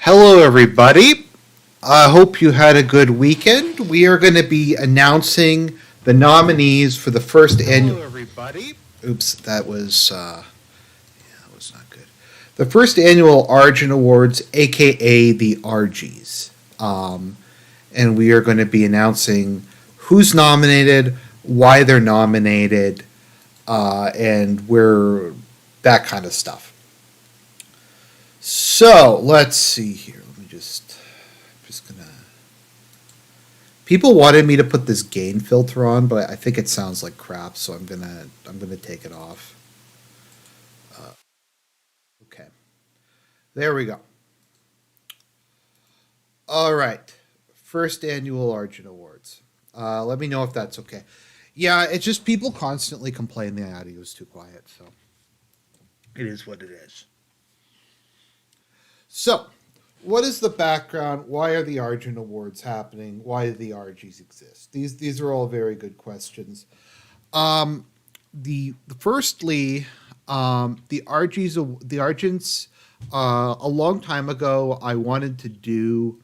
Hello, everybody. I hope you had a good weekend. We are going to be announcing the nominees for the first annual. Hello, everybody. Oops, that was not good. The first annual Argent Awards, aka the Argies, and we are going to be announcing who's nominated, why they're nominated, and where that kind of stuff. So let's see here. Let me just gonna. People wanted me to put this gain filter on, but I think it sounds like crap, so I'm gonna take it off. Okay, there we go. All right, first annual Argent Awards. Let me know if that's okay. Yeah, it's just people constantly complain the audio is too quiet, so it is what it is. So, what is the background? Why are the Argent Awards happening? Why do the Argies exist? These are all very good questions. Um, the firstly, the Argents. A long time ago, I wanted to do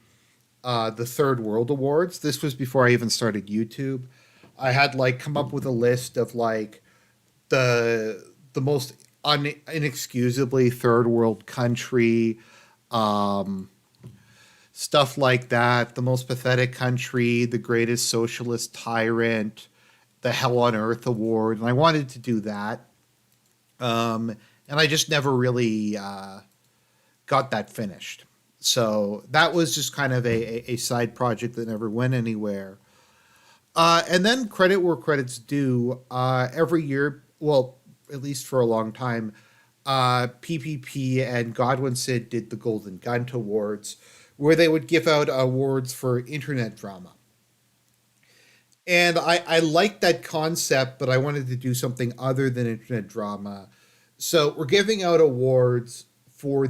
the Third World Awards. This was before I even started YouTube. I had like come up with a list of like the most inexcusably third world country, um, stuff like that. The most pathetic country, the greatest socialist tyrant, the Hell on Earth Award, and I wanted to do that. And I just never really got that finished. So that was just kind of a side project that never went anywhere. And then credit where credit's due. Every year, well, at least for a long time, PPP and Godwin Sid did the Golden Gun Awards, where they would give out awards for internet drama. And I liked that concept, but I wanted to do something other than internet drama. So we're giving out awards for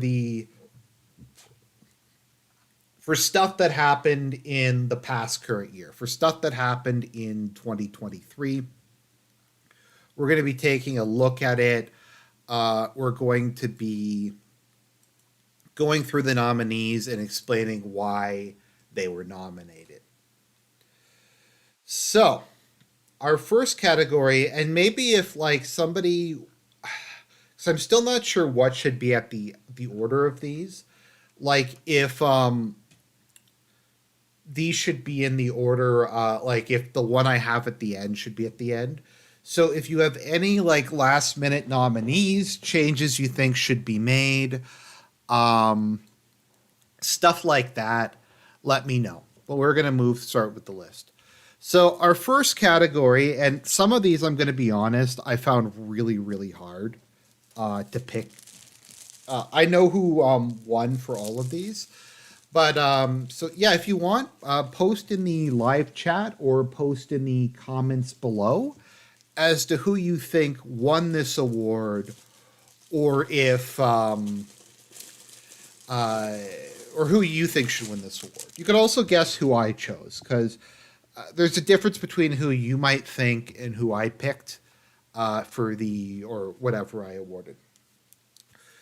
stuff that happened in the past current year, for stuff that happened in 2023. We're going to be taking a look at it. We're going to be going through the nominees and explaining why they were nominated. So, our first category, and maybe if like somebody, so I'm still not sure what should be at the order of these. Like if these should be in the order, like if the one I have at the end should be at the end. So if you have any like last minute nominees, changes you think should be made, um, stuff like that, let me know. But we're going to start with the list. So our first category, and some of these I'm going to be honest, I found really, really hard to pick. I know who won for all of these. But so yeah, if you want, post in the live chat or post in the comments below as to who you think won this award, or if uh, or who you think should win this award. You could also guess who I chose because there's a difference between who you might think and who I picked for the or whatever I awarded.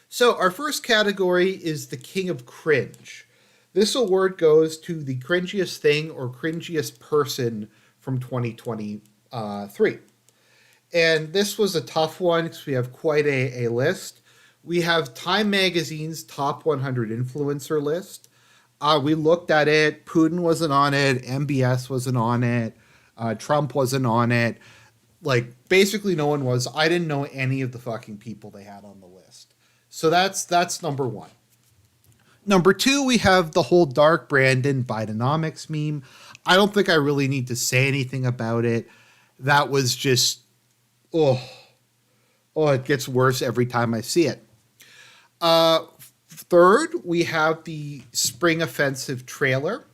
So our first category is the King of Cringe. This award goes to the cringiest thing or cringiest person from 2023. And this was a tough one because we have quite a list. We have Time Magazine's top 100 influencer list. We looked at it. Putin wasn't on it. MBS wasn't on it. Trump wasn't on it. Like basically no one was. I didn't know any of the fucking people they had on the list. So that's number one. Number two, we have the whole Dark Brandon Bidenomics meme. I don't think I really need to say anything about it. That was just, oh, it gets worse every time I see it. Third, we have the Spring Offensive trailer.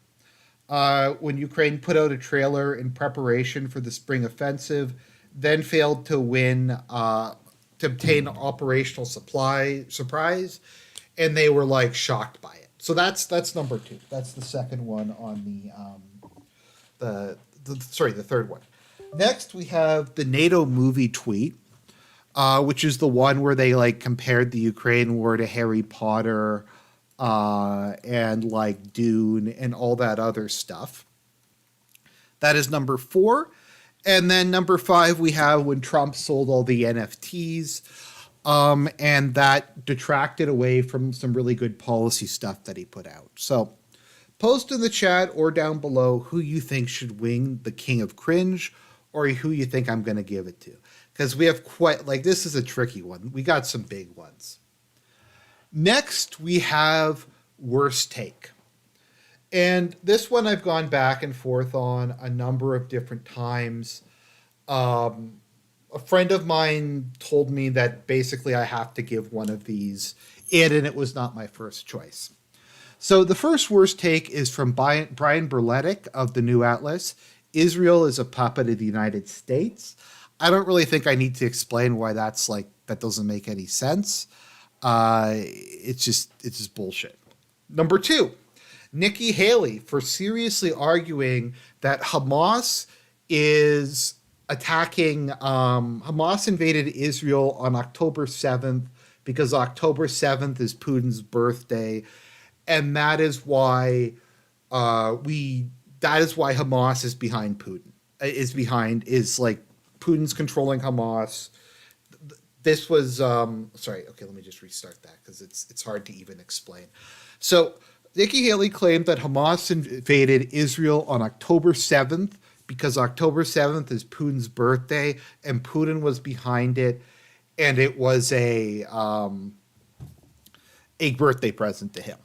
When Ukraine put out a trailer in preparation for the Spring Offensive, then failed to to obtain operational surprise, and they were like shocked by it. So that's number two. That's the second one on the third one. Next, we have the NATO movie tweet, which is the one where they like compared the Ukraine war to Harry Potter, and like Dune and all that other stuff. That is number 4. And then number 5, we have when Trump sold all the NFTs, and that detracted away from some really good policy stuff that he put out. So post in the chat or down below who you think should win the King of Cringe, or who you think I'm going to give it to. Because we have quite, like, this is a tricky one. We got some big ones. Next, we have Worst Take. And this one I've gone back and forth on a number of different times. A friend of mine told me that basically I have to give one of these, and it was not my first choice. So the first worst take is from Brian Berletic of the New Atlas. Israel is a puppet of the United States. I don't really think I need to explain why that doesn't make any sense. It's just bullshit. Number 2, Nikki Haley for seriously arguing that Hamas is attacking. Hamas invaded Israel on October 7th because October 7th is Putin's birthday, and that is why Hamas is behind Putin. Is like Putin's controlling Hamas. This was sorry. Okay, let me just restart that because it's hard to even explain. So Nikki Haley claimed that Hamas invaded Israel on October 7th because October 7th is Putin's birthday, and Putin was behind it, and it was a birthday present to him.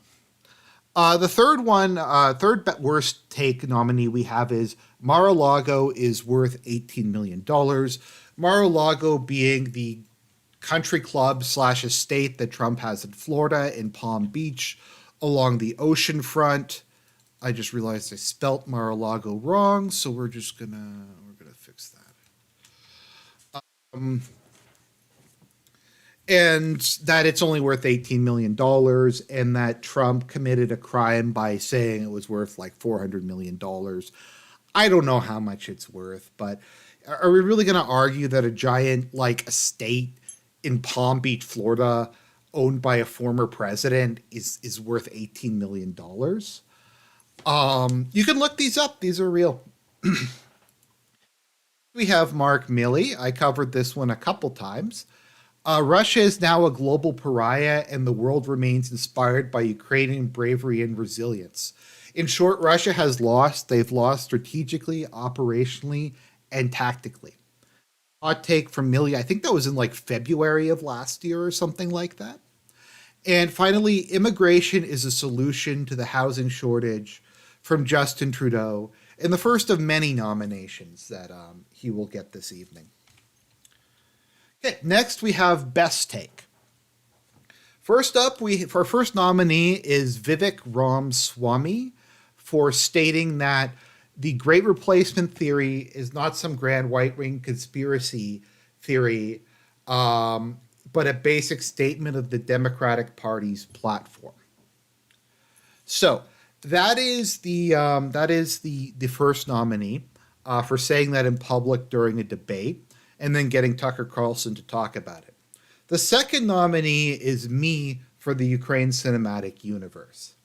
The third worst take nominee we have is Mar-a-Lago is worth $18 million. Mar-a-Lago being the country club / estate that Trump has in Florida in Palm Beach along the ocean front. I just realized I spelt Mar-a-Lago wrong, so we're gonna fix that. And that it's only worth $18 million, and that Trump committed a crime by saying it was worth like $400 million. I don't know how much it's worth, but are we really going to argue that a giant like estate in Palm Beach, Florida, owned by a former president is worth $18 million? You can look these up. These are real. We have Mark Milley. I covered this one a couple times. Russia is now a global pariah, and the world remains inspired by Ukrainian bravery and resilience. In short, Russia has lost. They've lost strategically, operationally, and tactically. Hot take from Milley. I think that was in like February of last year or something like that. And finally, immigration is a solution to the housing shortage from Justin Trudeau, and the first of many nominations that he will get this evening. Okay, next we have Best Take. First up, our first nominee is Vivek Ramaswamy for stating that the Great Replacement theory is not some grand right-wing conspiracy theory, but a basic statement of the Democratic Party's platform. So that is the first nominee for saying that in public during a debate, and then getting Tucker Carlson to talk about it. The second nominee is me for the Ukraine Cinematic Universe.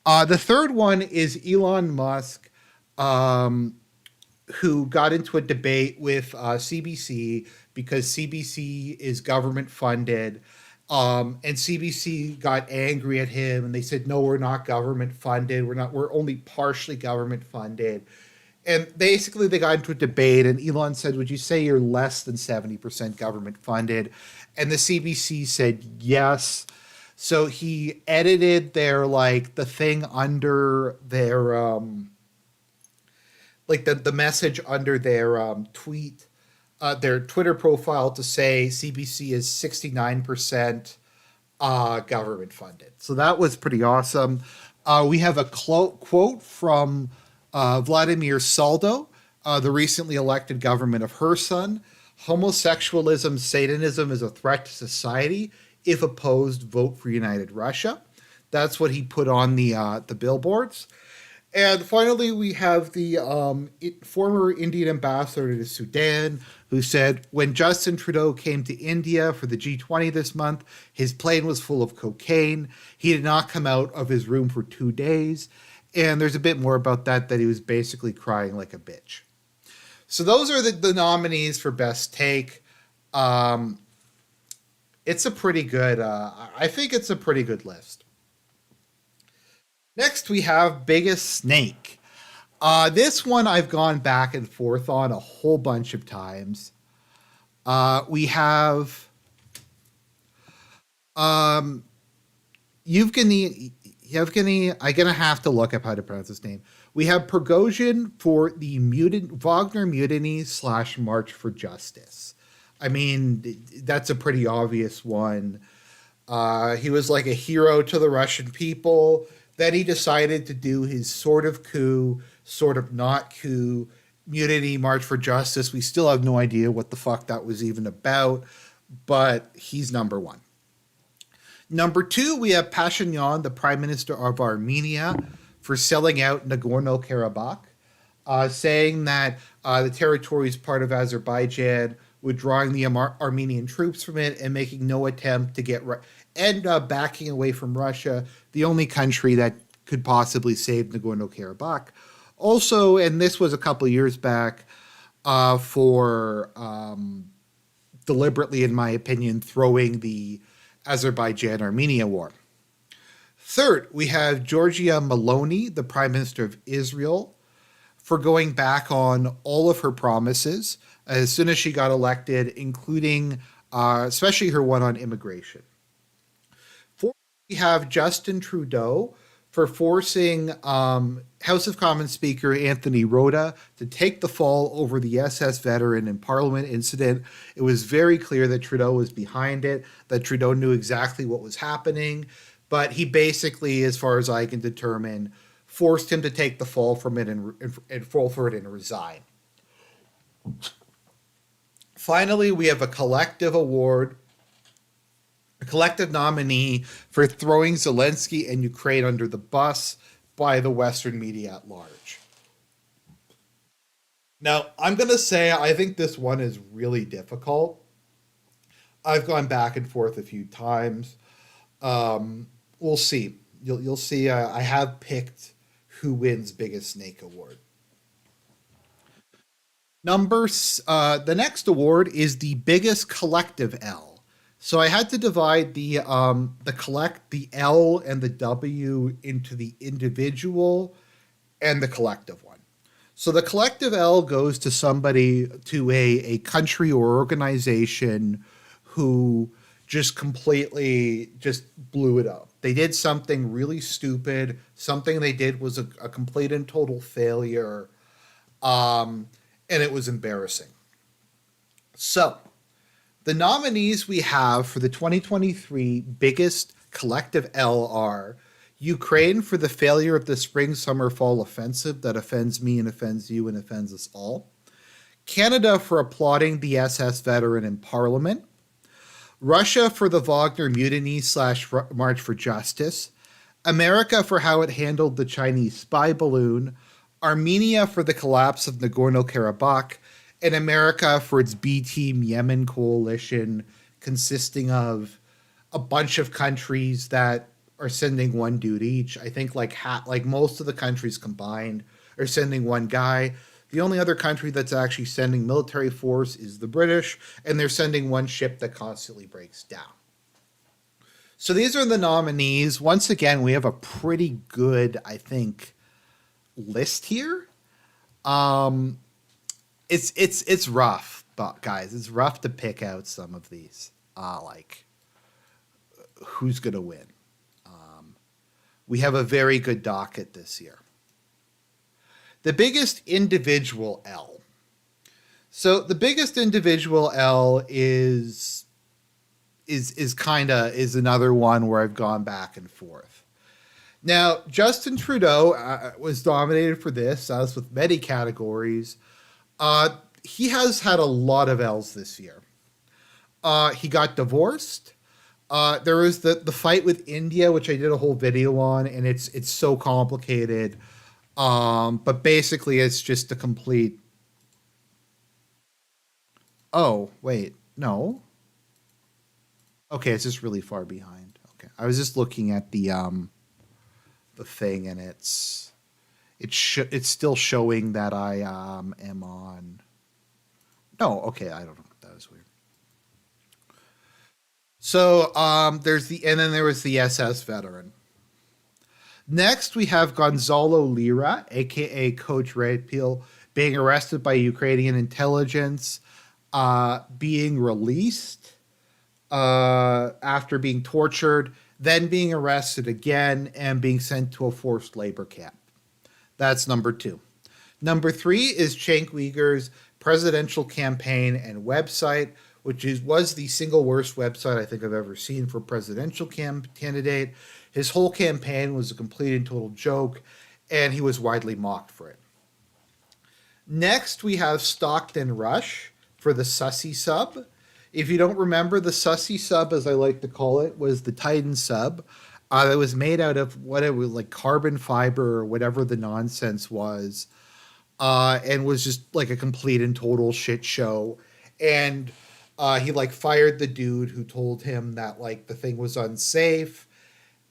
The third one is Elon Musk, who got into a debate with CBC because CBC is government funded, and CBC got angry at him, and they said, "No, we're not government funded. We're only partially government funded." And basically they got into a debate, and Elon said, "Would you say you're less than 70% government funded?" And the CBC said yes. So he edited their the thing under their the message under their tweet, their Twitter profile, to say CBC is 69% government funded. So that was pretty awesome. We have a quote from Vladimir Saldo, the recently elected government of Kherson. "Homosexualism, Satanism is a threat to society. If opposed, vote for United Russia." That's what he put on the billboards. And finally, we have the former Indian ambassador to Sudan, who said when Justin Trudeau came to India for the G20 this month, his plane was full of cocaine. He did not come out of his room for 2 days. And there's a bit more about that he was basically crying like a bitch. So those are the nominees for Best Take. Um, it's a pretty good, I think it's a pretty good list. Next, we have Biggest Snake. This one I've gone back and forth on a whole bunch of times. We have um, Yevgeny. I'm gonna have to look up how to pronounce his name. We have Prigozhin for the Wagner Mutiny / March for Justice. I mean, that's a pretty obvious one. He was like a hero to the Russian people. Then he decided to do his sort of coup, sort of not coup, mutiny March for Justice. We still have no idea what the fuck that was even about, but he's number one. Number two, we have Pashinyan, the Prime Minister of Armenia, for selling out Nagorno Karabakh, saying that the territory is part of Azerbaijan, withdrawing the Armenian troops from it, and making no attempt to end up backing away from Russia, the only country that could possibly save Nagorno Karabakh. Also, and this was a couple of years back, for deliberately, in my opinion, throwing the Azerbaijan Armenia war. Third, we have Giorgia Meloni, the Prime Minister of Israel, for going back on all of her promises as soon as she got elected, including especially her one on immigration. Fourth, we have Justin Trudeau for forcing House of Commons Speaker Anthony Rota to take the fall over the SS veteran in Parliament incident. It was very clear that Trudeau was behind it, that Trudeau knew exactly what was happening, but he basically, as far as I can determine, forced him to take the fall from it and fall for it and resign. Finally, we have a collective award, a collective nominee for throwing Zelensky and Ukraine under the bus by the Western media at large. Now, I'm going to say I think this one is really difficult. I've gone back and forth a few times. We'll see. You'll see. I have picked who wins Biggest Snake Award. The next award is the Biggest Collective L. So I had to divide the L and the W into the individual and the collective one. So the collective L goes to somebody, to a country or organization who just completely just blew it up. They did something really stupid. Something they did was a complete and total failure. And it was embarrassing. So, the nominees we have for the 2023 Biggest Collective L are Ukraine for the failure of the spring, summer, fall offensive that offends me and offends you and offends us all. Canada for applauding the SS veteran in Parliament. Russia for the Wagner Mutiny / March for Justice. America for how it handled the Chinese spy balloon. Armenia for the collapse of Nagorno-Karabakh, and America for its B-Team Yemen coalition, consisting of a bunch of countries that are sending one dude each. I think like most of the countries combined are sending one guy. The only other country that's actually sending military force is the British, and they're sending one ship that constantly breaks down. So these are the nominees. Once again, we have a pretty good, I think, list here. It's rough, but guys, it's rough to pick out some of these. Like who's gonna win? We have a very good docket this year. The biggest individual L. So the biggest individual L is another one where I've gone back and forth. Now, Justin Trudeau was nominated for this, as with many categories. He has had a lot of L's this year. He got divorced. There was the fight with India, which I did a whole video on, and it's so complicated. But basically, it's just a complete. Oh, wait, no. Okay, it's just really far behind. Okay, I was just looking at the thing, and it's still showing that I am on. No, okay, I don't know. That was weird. So there's the and then there was the SS veteran. Next, we have Gonzalo Lira, aka Coach Redpeel, being arrested by Ukrainian intelligence, being released after being tortured, then being arrested again, and being sent to a forced labor camp. That's number two. Number three is Cenk Uyghur's presidential campaign and website, which was the single worst website I think I've ever seen for presidential candidate. His whole campaign was a complete and total joke, and he was widely mocked for it. Next, we have Stockton Rush for the Sussy sub. If you don't remember, the Sussy sub, as I like to call it, was the Titan sub that was made out of what it was like carbon fiber or whatever the nonsense was, and was just like a complete and total shit show. And he like fired the dude who told him that like the thing was unsafe,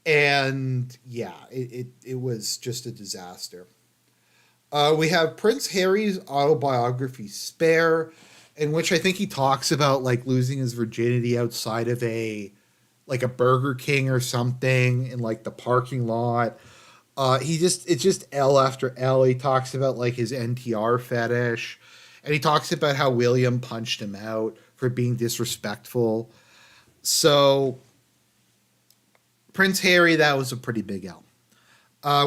and yeah, it was just a disaster. We have Prince Harry's autobiography, Spare, in which I think he talks about like losing his virginity outside of a Burger King or something in like the parking lot. It's just L after L. He talks about like his NTR fetish, and he talks about how William punched him out for being disrespectful. So Prince Harry, that was a pretty big L.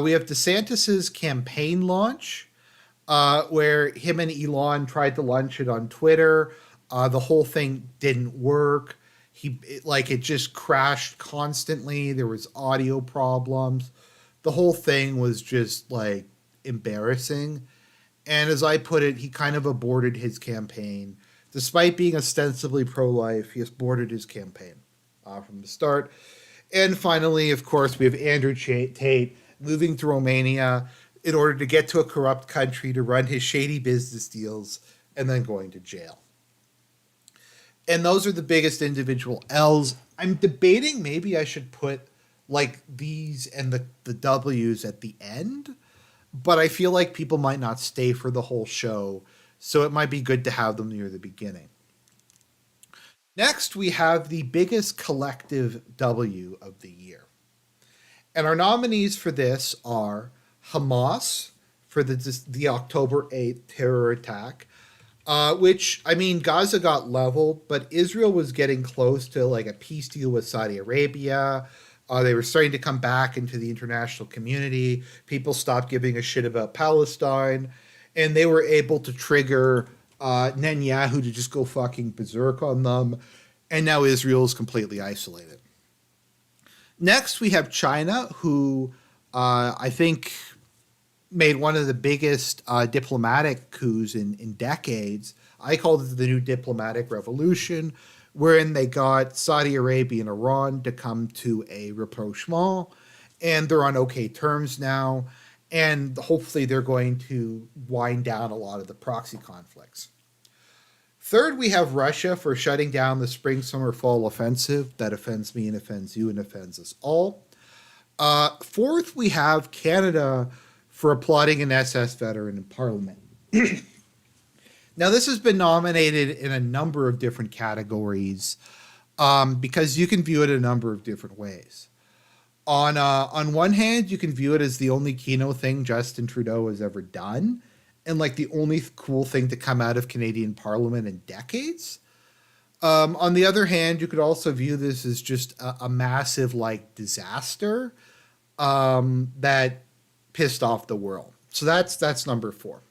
We have DeSantis's campaign launch, where him and Elon tried to launch it on Twitter. The whole thing didn't work. It just crashed constantly. There was audio problems. The whole thing was just like embarrassing. And as I put it, he kind of aborted his campaign. Despite being ostensibly pro life, he aborted his campaign from the start. And finally, of course, we have Andrew Tate moving to Romania in order to get to a corrupt country to run his shady business deals and then going to jail. And those are the biggest individual L's. I'm debating maybe I should put like these and the W's at the end, but I feel like people might not stay for the whole show, so it might be good to have them near the beginning. Next, we have the biggest collective W of the year. And our nominees for this are Hamas for the October 8th terror attack, which, I mean, Gaza got leveled, but Israel was getting close to like a peace deal with Saudi Arabia. They were starting to come back into the international community. People stopped giving a shit about Palestine, and they were able to trigger Netanyahu to just go fucking berserk on them. And now Israel is completely isolated. Next, we have China, who I think made one of the biggest diplomatic coups in decades. I called it the new diplomatic revolution, wherein they got Saudi Arabia and Iran to come to a rapprochement, and they're on okay terms now. And hopefully, they're going to wind down a lot of the proxy conflicts. Third, we have Russia for shutting down the spring, summer, fall offensive. That offends me and offends you and offends us all. Fourth, we have Canada for applauding an SS veteran in Parliament. Now, this has been nominated in a number of different categories because you can view it a number of different ways. On one hand, you can view it as the only Kino thing Justin Trudeau has ever done, and like the only cool thing to come out of Canadian Parliament in decades. On the other hand, you could also view this as just a massive like disaster that pissed off the world. So that's number 4.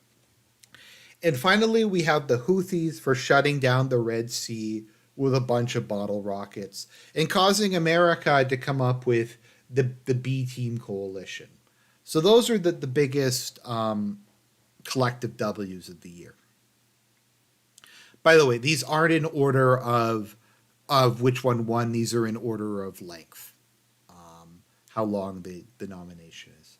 And finally, we have the Houthis for shutting down the Red Sea with a bunch of bottle rockets and causing America to come up with the B Team coalition. So those are the biggest collective W's of the year. By the way, these aren't in order of which one won. These are in order of length, how long the nomination is.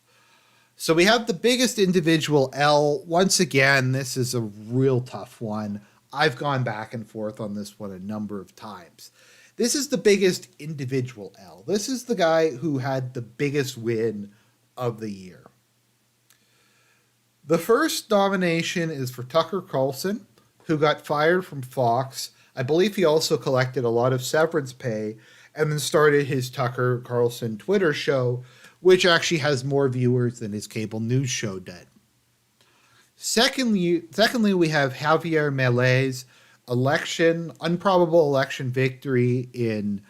So we have the biggest individual L. Once again, this is a real tough one. I've gone back and forth on this one a number of times. This is the biggest individual L. This is the guy who had the biggest win of the year. The first nomination is for Tucker Carlson, who got fired from Fox. I believe he also collected a lot of severance pay and then started his Tucker Carlson Twitter show, which actually has more viewers than his cable news show did. Secondly, we have Javier Milei's improbable election victory in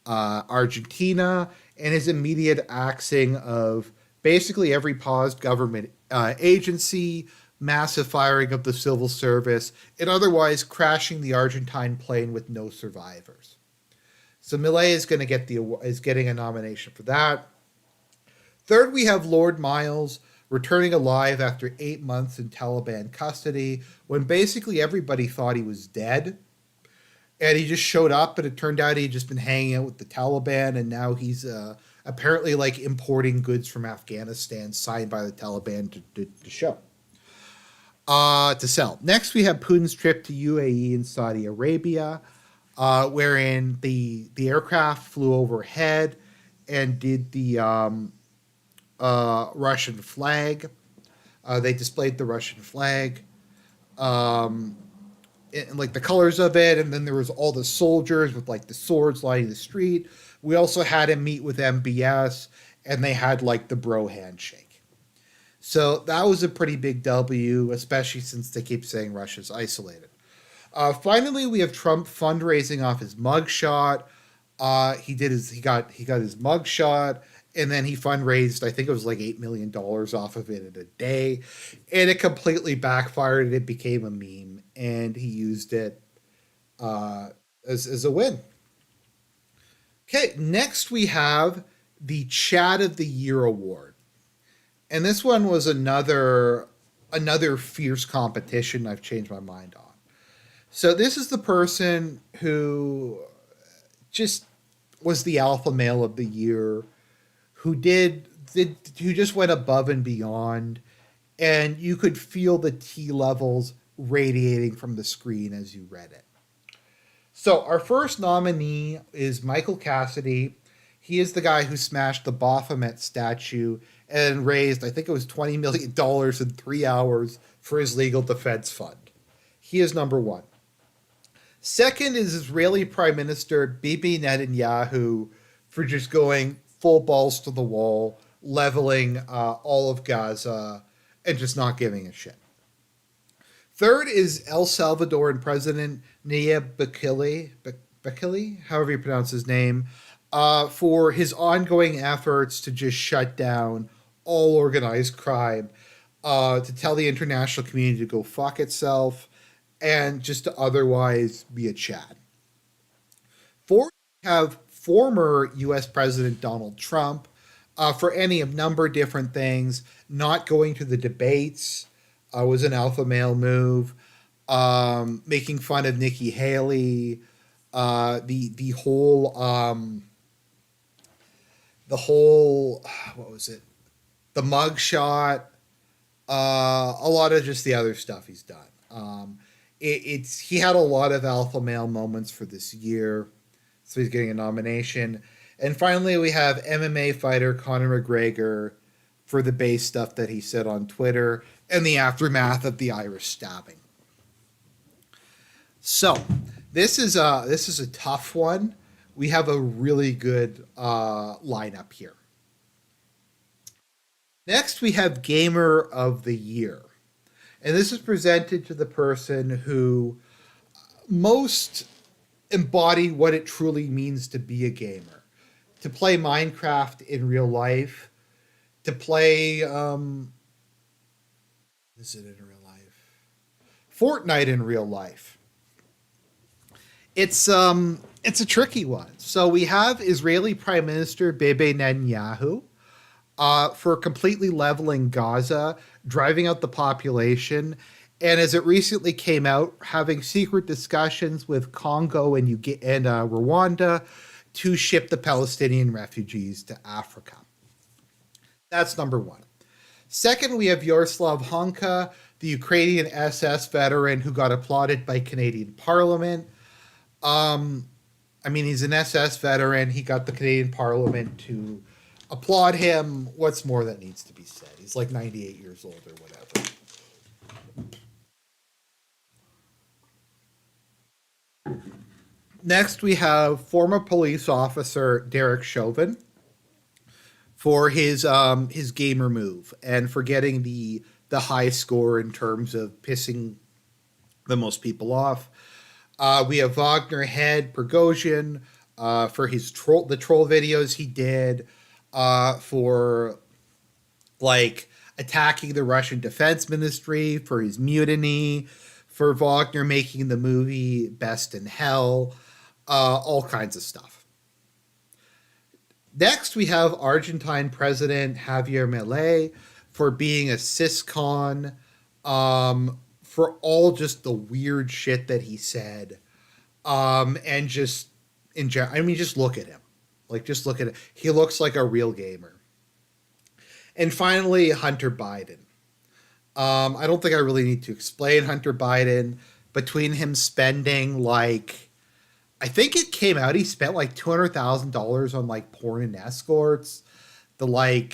Argentina, and his immediate axing of basically every paused government agency, massive firing of the civil service, and otherwise crashing the Argentine plane with no survivors. So Milei is getting a nomination for that. Third, we have Lord Miles returning alive after 8 months in Taliban custody, when basically everybody thought he was dead. And he just showed up, and it turned out he'd just been hanging out with the Taliban, and now he's apparently like importing goods from Afghanistan signed by the Taliban to sell. Next, we have Putin's trip to UAE and Saudi Arabia, wherein the aircraft flew overhead and did the Russian flag. They displayed the Russian flag, and like the colors of it, and then there was all the soldiers with like the swords lining the street. We also had him meet with MBS, and they had like the bro handshake. So that was a pretty big W, especially since they keep saying Russia's isolated. Finally, we have Trump fundraising off his mugshot. He got his mugshot, and then he fundraised, I think it was like $8 million off of it in a day, and it completely backfired, and it became a meme, and he used it as a win. Okay, next we have the Chat of the Year award, and this one was another fierce competition I've changed my mind on. So this is the person who just was the alpha male of the year, who who just went above and beyond, and you could feel the T levels radiating from the screen as you read it. So our first nominee is Michael Cassidy. He is the guy who smashed the Baphomet statue and raised, I think it was $20 million in 3 hours for his legal defense fund. He is number one. Second is Israeli Prime Minister Bibi Netanyahu for just going full balls to the wall, leveling all of Gaza, and just not giving a shit. Third is El Salvadoran President Nayib Bukele, however you pronounce his name, for his ongoing efforts to just shut down all organized crime, to tell the international community to go fuck itself, and just to otherwise be a Chad. Fourth, we have former U.S. President Donald Trump, for any number of different things. Not going to the debates was an alpha male move. Making fun of Nikki Haley, the whole what was it? The mugshot, a lot of just the other stuff he's done. He had a lot of alpha male moments for this year, so he's getting a nomination. And finally, we have MMA fighter Conor McGregor for the base stuff that he said on Twitter and the aftermath of the Irish stabbing. So this is a tough one. We have a really good lineup here. Next, we have Gamer of the Year. And this is presented to the person who most embody what it truly means to be a gamer. To play Minecraft in real life. To play... is it in real life? Fortnite in real life. It's a tricky one. So we have Israeli Prime Minister Bibi Netanyahu, for completely leveling Gaza, driving out the population, and as it recently came out, having secret discussions with Congo and Rwanda to ship the Palestinian refugees to Africa. That's number one. Second, we have Yaroslav Honka, the Ukrainian SS veteran who got applauded by Canadian Parliament. Um, I mean, he's an SS veteran. He got the Canadian Parliament to applaud him. What's more that needs to be said? He's like 98 years old or whatever. Next, we have former police officer Derek Chauvin for his gamer move and for getting the high score in terms of pissing the most people off. We have Wagner head Prigozhin for the troll videos he did for like attacking the Russian Defense Ministry, for his mutiny, for Wagner making the movie Best in Hell, all kinds of stuff. Next, we have Argentine President Javier Milei for being a siscon, for all just the weird shit that he said, and just in general. I mean, just look at him. Like, just look at it. He looks like a real gamer. And finally, Hunter Biden. I don't think I really need to explain Hunter Biden. Between him spending like, I think it came out he spent like $200,000 on like porn and escorts. The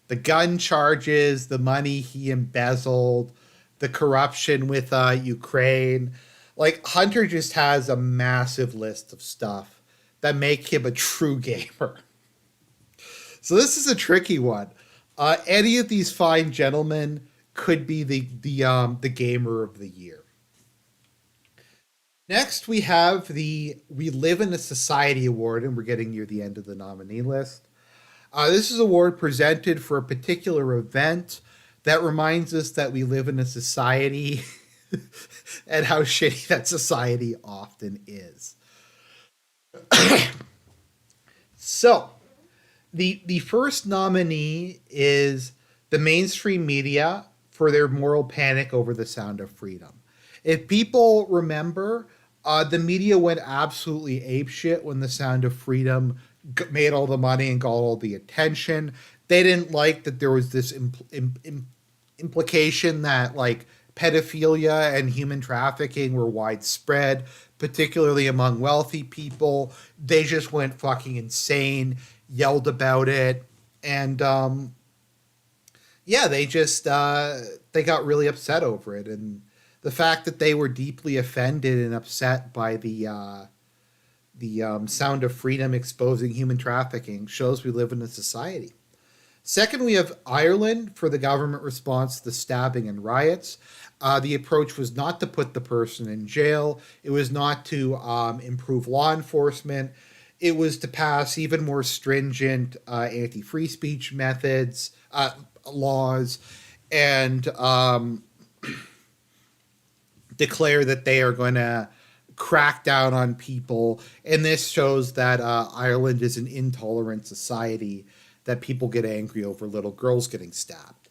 the gun charges, the money he embezzled, the corruption with Ukraine. Like Hunter just has a massive list of stuff that make him a true gamer. So this is a tricky one. Any of these fine gentlemen could be the gamer of the year. Next, we have the We Live in a Society Award, and we're getting near the end of the nominee list. This is an award presented for a particular event that reminds us that we live in a society and how shitty that society often is. So, the first nominee is the mainstream media for their moral panic over the Sound of Freedom. If people remember, the media went absolutely apeshit when the Sound of Freedom made all the money and got all the attention. They didn't like that there was this implication that like pedophilia and human trafficking were widespread, particularly among wealthy people. They just went fucking insane, yelled about it, and yeah, they just they got really upset over it. And the fact that they were deeply offended and upset by the Sound of Freedom exposing human trafficking shows we live in a society. Second, we have Ireland for the government response to the stabbing and riots. The approach was not to put the person in jail. It was not to improve law enforcement. It was to pass even more stringent anti-free speech methods, laws, and declare that they are going to crack down on people. And this shows that Ireland is an intolerant society, that people get angry over little girls getting stabbed.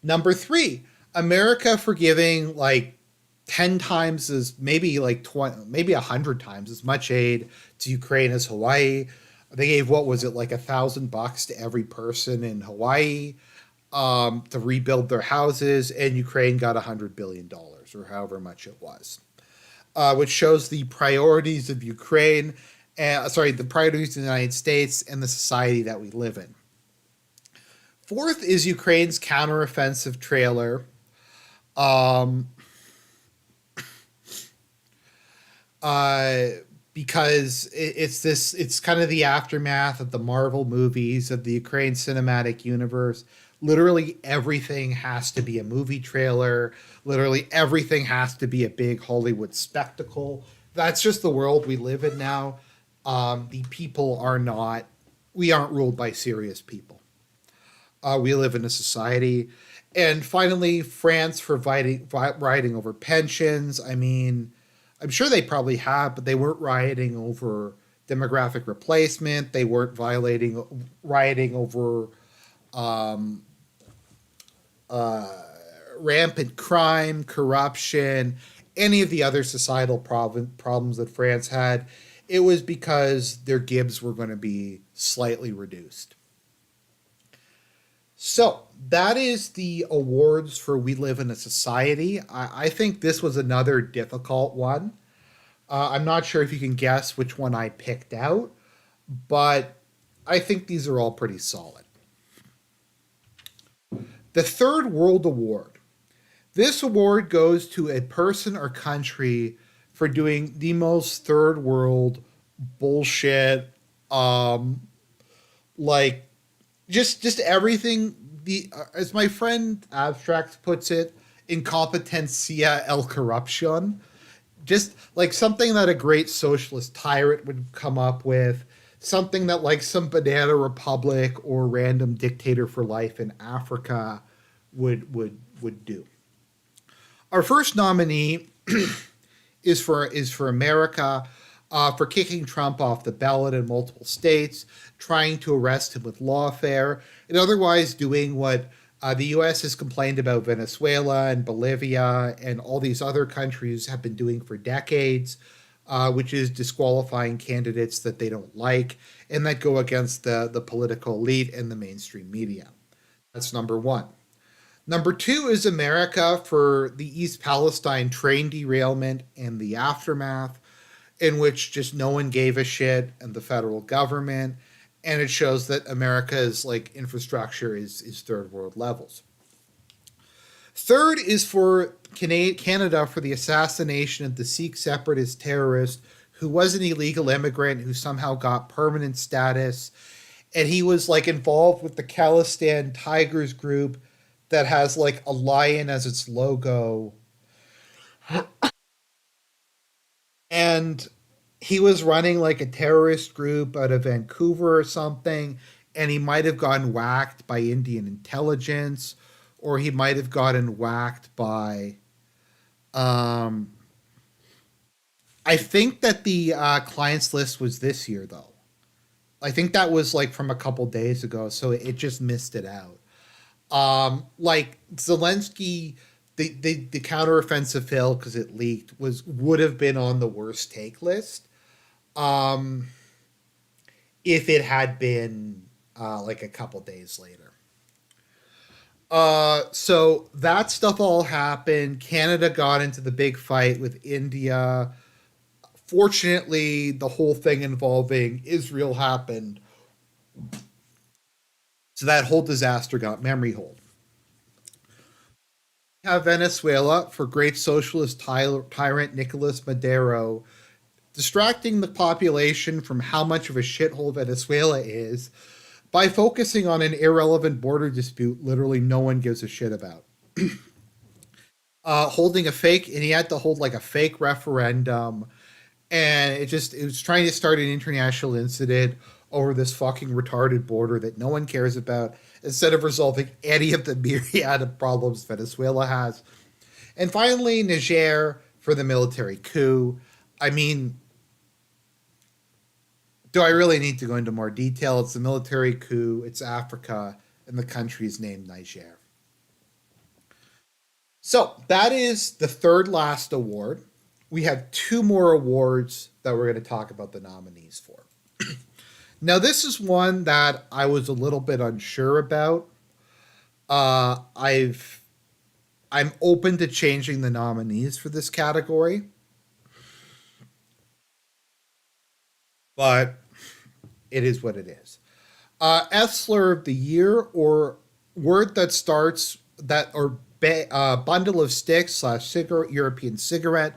Number 3, America for giving like 10 times as, maybe like 20, maybe 100 times as much aid to Ukraine as Hawaii. They gave, what was it, like $1,000 to every person in Hawaii to rebuild their houses, and Ukraine got $100 billion or however much it was, which shows the priorities of Ukraine, the priorities of the United States and the society that we live in. Fourth is Ukraine's counteroffensive trailer. Because it's kind of the aftermath of the Marvel movies, of the Ukraine cinematic universe. Literally everything has to be a movie trailer. Literally everything has to be a big Hollywood spectacle. That's just the world we live in now. The people we aren't ruled by serious people. We live in a society. And finally, France for rioting over pensions. I mean, I'm sure they probably have, but they weren't rioting over demographic replacement. They weren't rioting over rampant crime, corruption, any of the other societal problems that France had. It was because their gibs were going to be slightly reduced. So that is the awards for We Live in a Society. I think this was another difficult one. I'm not sure if you can guess which one I picked out, but I think these are all pretty solid. The Third World Award. This award goes to a person or country for doing the most third world bullshit, um, like just everything. The as my friend Abstract puts it, incompetencia el corruption. Just like something that a great socialist tyrant would come up with, something that like some banana republic or random dictator for life in Africa would do. Our first nominee is for America, for kicking Trump off the ballot in multiple states, trying to arrest him with lawfare, and otherwise doing what the U.S. has complained about Venezuela and Bolivia and all these other countries have been doing for decades, which is disqualifying candidates that they don't like and that go against the political elite and the mainstream media. That's number one. Number two is America for the East Palestine train derailment and the aftermath, in which just no one gave a shit and the federal government, and it shows that America's like infrastructure is third world levels. Third is for Canada for the assassination of the Sikh separatist terrorist who was an illegal immigrant who somehow got permanent status, and he was like involved with the Khalistan Tigers group that has like a lion as its logo, and he was running like a terrorist group out of Vancouver or something, and he might have gotten whacked by Indian intelligence, or he might have gotten whacked by. Um, I think that the clients list was this year though. I think that was like from a couple days ago, so it just missed it out. Like Zelensky, the counteroffensive failed because it leaked. Would have been on the worst take list, um, if it had been like a couple days later. So that stuff all happened. Canada got into the big fight with India. Fortunately, the whole thing involving Israel happened, so that whole disaster got memory hold. We have Venezuela for great socialist tyrant Nicolas Maduro distracting the population from how much of a shithole Venezuela is by focusing on an irrelevant border dispute literally no one gives a shit about. Holding a fake, and he had to hold like a fake referendum, and it was trying to start an international incident over this fucking retarded border that no one cares about instead of resolving any of the myriad of problems Venezuela has. And finally, Niger for the military coup. I mean, do I really need to go into more detail? It's a military coup, it's Africa, and the country is named Niger. So that is the third last award. We have two more awards that we're going to talk about the nominees for. Now, this is one that I was a little bit unsure about. I've I'm open to changing the nominees for this category, but it is what it is. Esler of the year, or word that starts that, or bundle of sticks slash cigarette, European cigarette,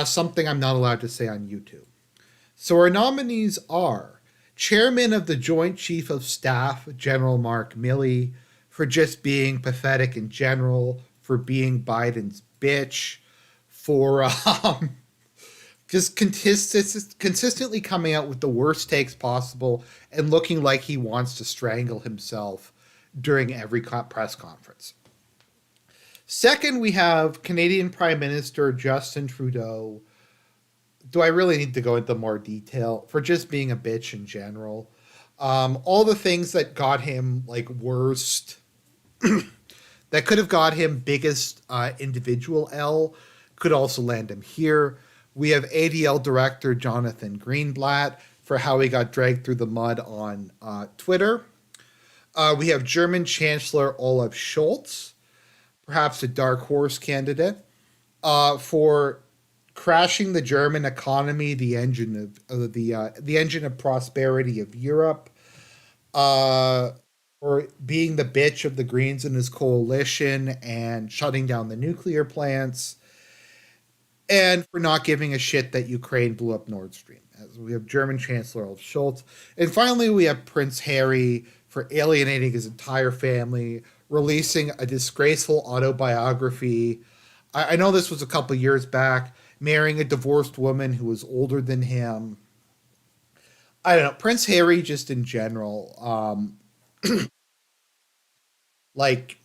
something I'm not allowed to say on YouTube. So our nominees are Chairman of the Joint Chief of Staff, General Mark Milley, for just being pathetic in general, for being Biden's bitch, for just consistently coming out with the worst takes possible and looking like he wants to strangle himself during every press conference. Second, we have Canadian Prime Minister Justin Trudeau. Do I really need to go into more detail? For just being a bitch in general. All the things that got him like worst, that could have got him biggest individual L, could also land him here. We have ADL director Jonathan Greenblatt for how he got dragged through the mud on Twitter. We have German Chancellor Olaf Scholz, perhaps a dark horse candidate, for crashing the German economy, the engine of prosperity of Europe, uh, for being the bitch of the Greens and his coalition and shutting down the nuclear plants, and for not giving a shit that Ukraine blew up Nord Stream. As we have German Chancellor Olaf Scholz. And finally, we have Prince Harry for alienating his entire family, releasing a disgraceful autobiography. I know this was a couple years back, marrying a divorced woman who was older than him. I don't know. Prince Harry, just in general, like,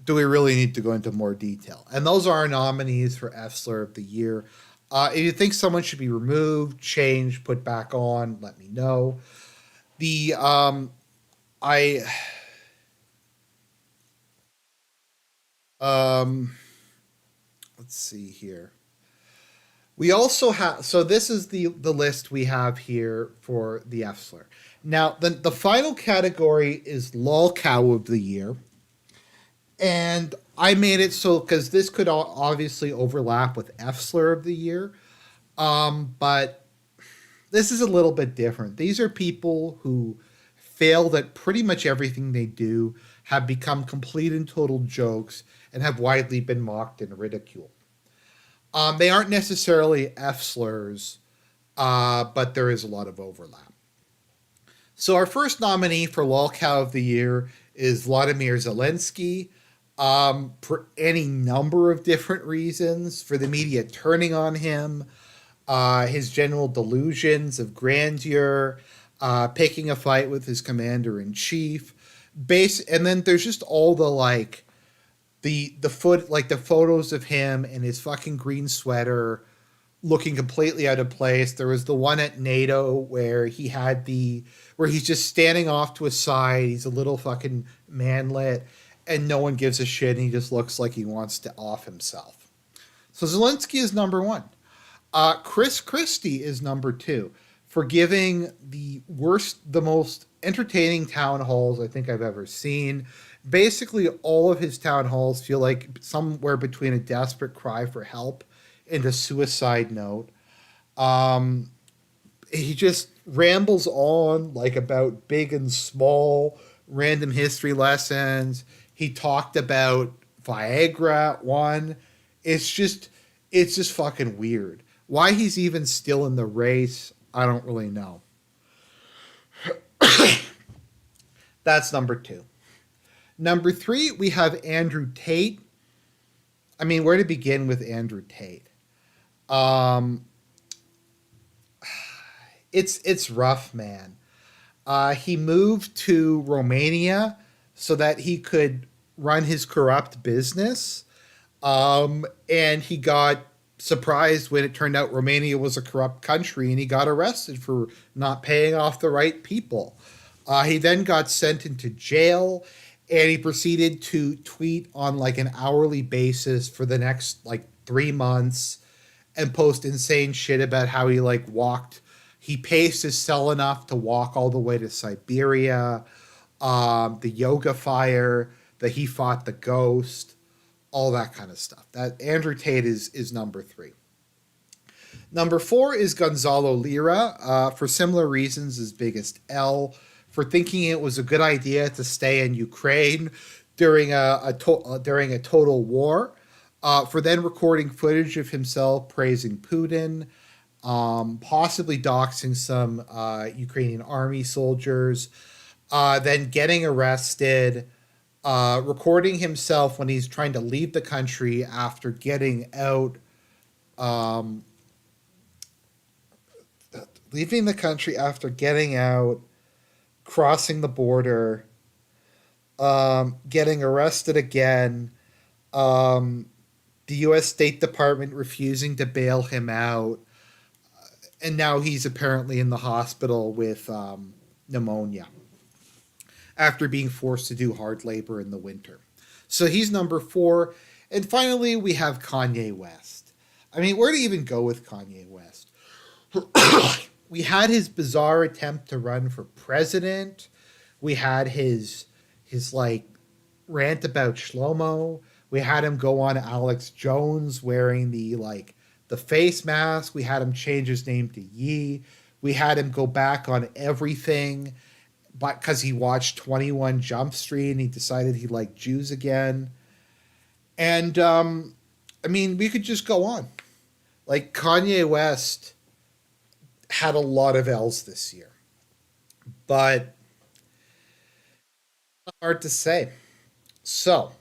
do we really need to go into more detail? And those are our nominees for Esler of the Year. If you think someone should be removed, changed, put back on, let me know. The I um let's see here. We also have, so this is the list we have here for the Esler. Now the final category is lol cow of the year, and I made it so because this could obviously overlap with Esler of the year, but this is a little bit different. These are people who failed at pretty much everything they do, have become complete and total jokes, and have widely been mocked and ridiculed. They aren't necessarily F slurs, but there is a lot of overlap. So our first nominee for Lolcow of the Year is Vladimir Zelensky, for any number of different reasons, for the media turning on him, his general delusions of grandeur, picking a fight with his commander in chief, and then there's just all the like the photos of him in his fucking green sweater looking completely out of place. There was the one at NATO where he's just standing off to a side. He's a little fucking manlet, and no one gives a shit. And he just looks like he wants to off himself. So Zelensky is number one. Chris Christie is number two for giving the most entertaining town halls I think I've ever seen. Basically, all of his town halls feel like somewhere between a desperate cry for help and a suicide note. Um, he just rambles on like about big and small random history lessons. He talked about Viagra at one. It's just fucking weird. Why he's even still in the race, I don't really know. That's number two. Number three, we have Andrew Tate. I mean, where to begin with Andrew Tate? Um, it's rough, man. He moved to Romania so that he could run his corrupt business, and he got surprised when it turned out Romania was a corrupt country, and he got arrested for not paying off the right people. He then got sent into jail, and he proceeded to tweet on like an hourly basis for the next like 3 months and post insane shit about how he paced his cell enough to walk all the way to Siberia, the yoga fire, that he fought the ghost, all that kind of stuff. That Andrew Tate is number three. Number four is Gonzalo Lira, for similar reasons as Biggest L, for thinking it was a good idea to stay in Ukraine during during a total war, for then recording footage of himself praising Putin, possibly doxing some Ukrainian army soldiers, then getting arrested, recording himself when he's trying to leave the country after getting out, um, leaving the country after getting out, crossing the border, getting arrested again, um, the U.S. State Department refusing to bail him out, and now he's apparently in the hospital with pneumonia after being forced to do hard labor in the winter. So he's number four. And finally, we have Kanye West. I mean, where to even go with Kanye West? We had his bizarre attempt to run for president. We had his his like rant about Shlomo. We had him go on Alex Jones wearing the face mask. We had him change his name to Yee. We had him go back on everything, but because he watched 21 Jump Street and he decided he liked Jews again. And I mean, we could just go on. Like Kanye West had a lot of L's this year, but hard to say. So,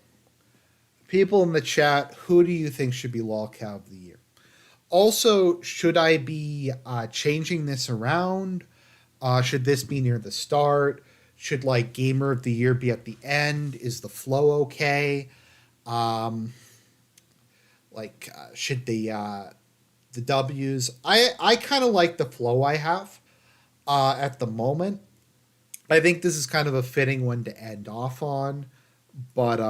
people in the chat, who do you think should be lolcow of the year? Also, should I be changing this around? Should this be near the start? Should like gamer of the year be at the end? Is the flow okay? Um, should the W's? I kind of like the flow I have at the moment. I think this is kind of a fitting one to end off on, but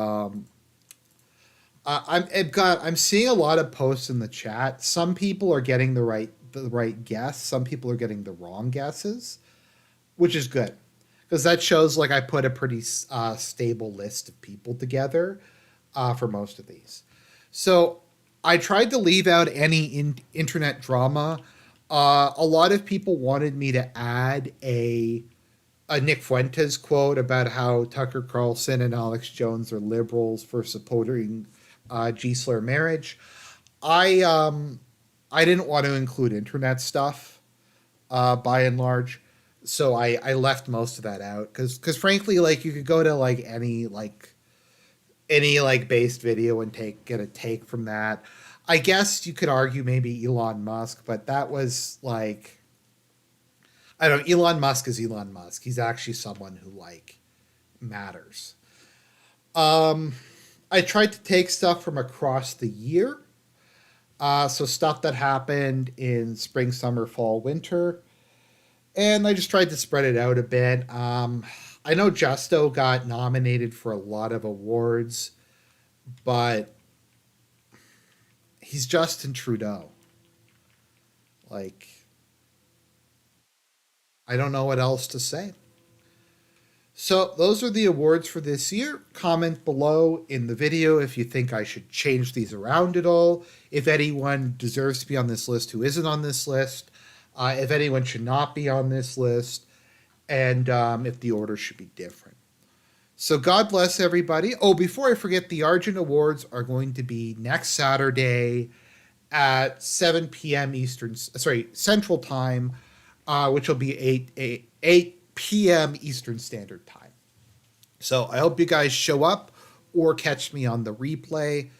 I'm seeing a lot of posts in the chat. Some people are getting the right guess. Some people are getting the wrong guesses, which is good because that shows like I put a pretty stable list of people together for most of these. So I tried to leave out any internet drama. A lot of people wanted me to add a Nick Fuentes quote about how Tucker Carlson and Alex Jones are liberals for supporting Giesler marriage. I didn't want to include internet stuff by and large, so I left most of that out because frankly, like you could go to like any based video and get a take from that. I guess you could argue maybe Elon Musk, but that was like I don't know. Elon Musk is Elon Musk. He's actually someone who like matters. Um, I tried to take stuff from across the year. So stuff that happened in spring, summer, fall, winter, and I just tried to spread it out a bit. I know Justo got nominated for a lot of awards, but he's Justin Trudeau. Like, I don't know what else to say. So those are the awards for this year. Comment below in the video if you think I should change these around at all. If anyone deserves to be on this list who isn't on this list. If anyone should not be on this list. And if the order should be different. So God bless everybody. Oh, before I forget, the Argent Awards are going to be next Saturday at 7 p.m. Central Time, which will be 8 p.m. Eastern Standard Time. So I hope you guys show up or catch me on the replay.